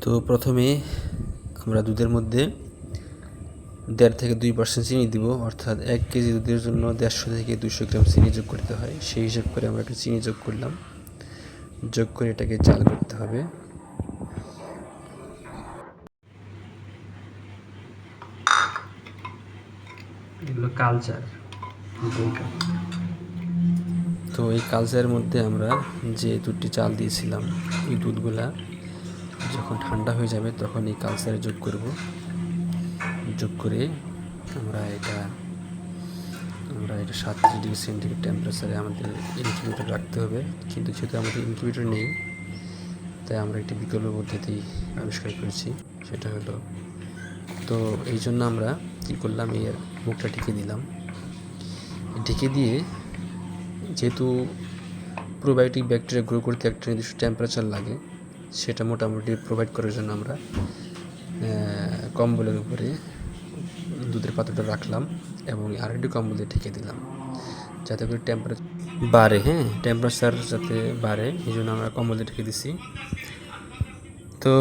তো প্রথমে আমরা দুধের মধ্যে 1.5 থেকে 2% চিনি দিব, অর্থাৎ 1 কেজি দুধের জন্য 150 থেকে 200 গ্রাম চিনি যোগ করতে হয়। সেই হিসাব করে আমরা একটু চিনি যোগ করলাম। যোগ করে এটাকে জাল করতে হবে। এগুলো কালচার। তো এই কালচারের মধ্যে আমরা যে দুধটি চাল দিয়েছিলাম, এই দুধগুলা যখন ঠান্ডা হয়ে যাবে তখন এই কালচারে যোগ করব। যোগ করে আমরা এটা 37°C টেম্পারেচারে আমাদের ইনকিউবেটর রাখতে হবে। কিন্তু যেহেতু আমাদের ইনকিউবেটর নেই, তাই আমরা একটি বিকল্প পদ্ধতি আবিষ্কার করেছি। সেটা হলো, তো এই জন্য আমরা কী করলাম, এর মুখটা ঢেকে দিলাম। ঢেকে দিয়ে, যেহেতু প্রোবায়োটিক ব্যাকটেরিয়া গ্রো করতে একটা নির্দিষ্ট টেম্পারেচার লাগে, সেটা মোটামুটি প্রোভাইড করার জন্য আমরা কম্বলের উপরে দুধের পাত্রটা রাখলাম এবং আরেকটি কম্বল দিয়ে ঢেকে দিলাম, যাতে করে টেম্পারেচার বাড়ে। টেম্পারেচার যাতে বাড়ে, এই জন্য আমরা কম্বল দিয়ে ঢেকে দিছি। তো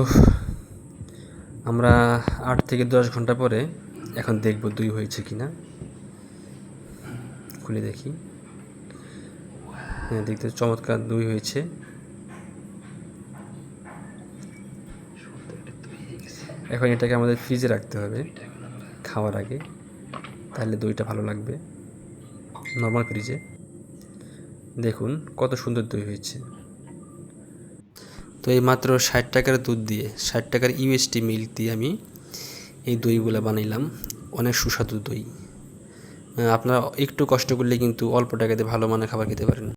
আমরা 8 থেকে 10 ঘন্টা পরে এখন দেখব দই হয়েছে কিনা। খুলে দেখি। দেখতে চমৎকার দই হয়েছে। এখন এটাকে আমাদের ফ্রিজে রাখতে হবে খাওয়ার আগে, তাহলে দইটা ভালো লাগবে। নর্মাল ফ্রিজে। দেখুন কত সুন্দর দই হয়েছে। তো এই মাত্র 60 টাকার দুধ দিয়ে, 60 টাকার ইউএসটি মিল্ক দিয়ে আমি এই দইগুলো বানাইলাম। অনেক সুস্বাদু দই। আপনারা একটু কষ্ট করলে কিন্তু অল্প টাকাতে ভালো মানের খাবার খেতে পারেন।